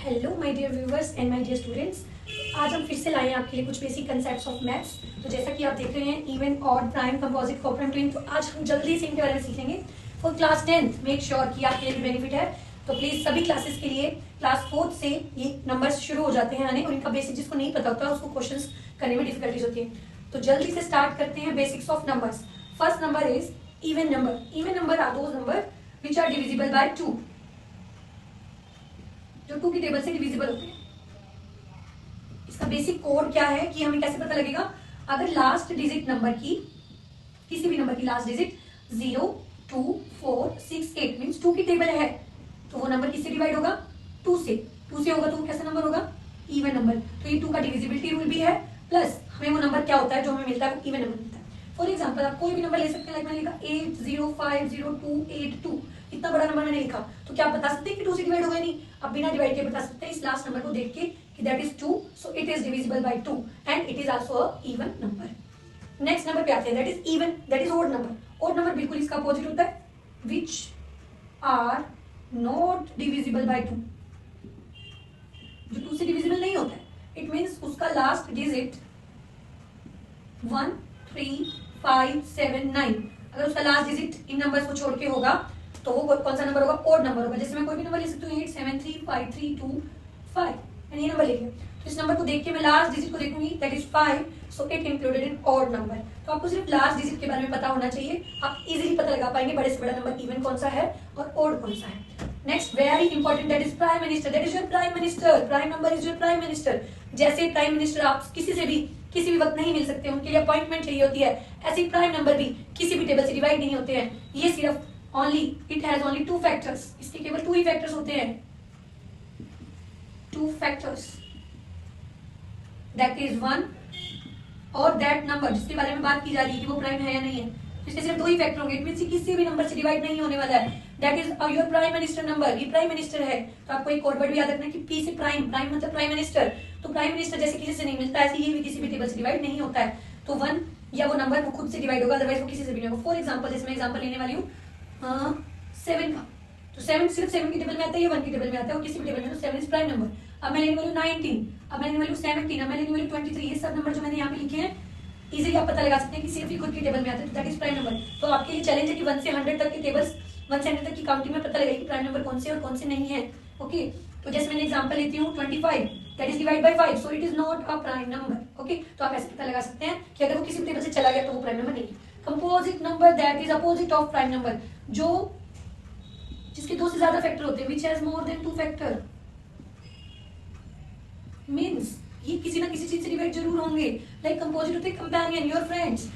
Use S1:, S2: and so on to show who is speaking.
S1: Hello my dear viewers and my dear students. आज हम फिर से लाए हैं आपके लिए कुछ बेसिक कंसेप्ट्स ऑफ मैथ्स। तो जैसा कि आप देख रहे हैं even, odd, prime, composite, coprime, twin, तो आज हम जल्दी से इनके बारे में सीखेंगे। For class 10th make sure कि आपके लिए भी बेनिफिट है। तो प्लीज सभी क्लासेस के लिए क्लास 4th से ये नंबर्स शुरू हो जाते हैं आने, और इनका बेसिक जिसको नहीं पता होता उसको क्वेश्चंस करने में डिफिकल्टीज होती है। तो जल्दी से स्टार्ट करते हैं basics of numbers. First number is even number. Even number are those number which are divisible by 2, जो 2 की टेबल से डिविजिबल होते हैं। इसका बेसिक कोड क्या है कि हमें कैसे पता लगेगा? अगर लास्ट डिजिट नंबर की, किसी भी नंबर की लास्ट डिजिट 0, 2, 4, 6, 8 मीन्स 2 की टेबल है, तो वो नंबर किससे डिवाइड होगा? 2 से। 2 से होगा तो वो कैसा नंबर होगा? Even number. तो ये 2 का डिविजिबिलिटी रूल भी है, प्लस हमें वो नंबर क्या होता है जो हमें मिलता है वो इवन नंबर मिलता है। फॉर एग्जाम्पल आप कोई भी नंबर ले सकते हैं। लाइक मैंने लिखा 8050282, इतना बड़ा नंबर मैंने लिखा, तो क्या आप बता सकते हैं कि 2 से डिवाइड होगा? नहीं। अब बिना डिवाइड के बता सकते हैं इस लास्ट नंबर को देख के कि that is 2, so it is divisible by 2 and it is also a even number. Next number पे आते हैं, that is even, that is odd number. Odd number बिल्कुल इसका अपोजिट होता है, which are not divisible by 2, जो 2 से divisible नहीं होता है। इट मीन्स उसका लास्ट डिजिट 1, 3, 5, 7, 9, अगर उसका लास्ट डिजिट इन नंबर्स को छोड़ के होगा तो वो कौन सा नंबर होगा? ओड नंबर होगा। जैसे मैं कोई भी नंबर ले सकती हूँ 8, 7, 3, 5, 3, 2, 5, मैंने ये नंबर ले लिया, तो इस नंबर को देख के मैं लास्ट डिजिट को देखूंगी, that is 5, so it included in odd number. तो आपको सिर्फ लास्ट डिजिट के बारे में पता होना चाहिए, आप इजीली पता लगा पाएंगे बड़े से बड़ा नंबर इवन कौन सा है और ऑड कौन सा है। Next very important, that is prime minister. That is your prime minister. Prime number is your prime minister. जैसे प्राइम मिनिस्टर आप किसी से भी किसी भी वक्त नहीं मिल सकते, उनके लिए अपॉइंटमेंट चाहिए होती है, ऐसे ही प्राइम नंबर भी किसी भी टेबल से डिवाइड नहीं होते हैं। ये सिर्फ only it has only 2 factors, इसके केवल 2 ही फैक्टर्स होते हैं, 2 फैक्टर्स, दैट इज 1 और दैट नंबर जिसके बारे में बात की जा रही है कि वो प्राइम है या नहीं है, इसके सिर्फ 2 ही फैक्टर होंगे। इट मींस किसी भी नंबर से डिवाइड नहीं होने वाला है, that is your prime minister number. ये प्राइम मिनिस्टर है, तो आपको एक और वर्ड भी याद रखना है कि पी से प्राइम, प्राइम मतलब प्राइम मिनिस्टर। तो प्राइम मिनिस्टर जैसे किसी से नहीं मिलता, ऐसे ये भी किसी भी टेबल से डिवाइड नहीं होता है। तो 1 या वो नंबर वो खुद से डिवाइड होगा, अदरवाइज वो किसी से भी नहीं होगा। फॉर एग्जाम्पल जैसे मैं एग्जाम्पल लेने वाली हूँ 7 का, तो 7 सिर्फ 7 की टेबल में आता है, ये 1 की टेबल में आता है, और किसी भी टेबल में, तो 7 इज प्राइम नंबर। अब मैं लेने वाली हूँ 19, अब मैं लेने वाली हूँ 17, अब मैं लेने वाली हूँ 23। ये सब नंबर जो मैंने यहाँ पे लिखे हैं इजीली आप पता लगा सकते हैं कि सिर्फ ही खुद की टेबल में आते हैं, तो दैट इज प्राइम नंबर। तो आपके लिए चैलेंज है कि 1 से 100 तक की टेबल्स, 1 से 100 तक की काउंटिंग में पता लगेगा कि प्राइम नंबर कौन से और कौन से नहीं है। ओके, तो जैसे मैंने एग्जांपल लेती हूँ 25, that is divide by 5, so it is not a prime number. Okay, तो आप ऐसे पता लगा सकते हैं कि अगर वो किसी भी टेबल से चला गया तो वो प्राइम नंबर नहीं है। Composite number, that is opposite of prime number, जो जिसके 2 से ज्यादा फैक्टर होते हैं, which has more than 2 factor, means ये किसी ना किसी चीज से डिवाइड जरूर होंगे। लाइक कंपोजिट होते हैं कंपेनियन, योर फ्रेंड्स।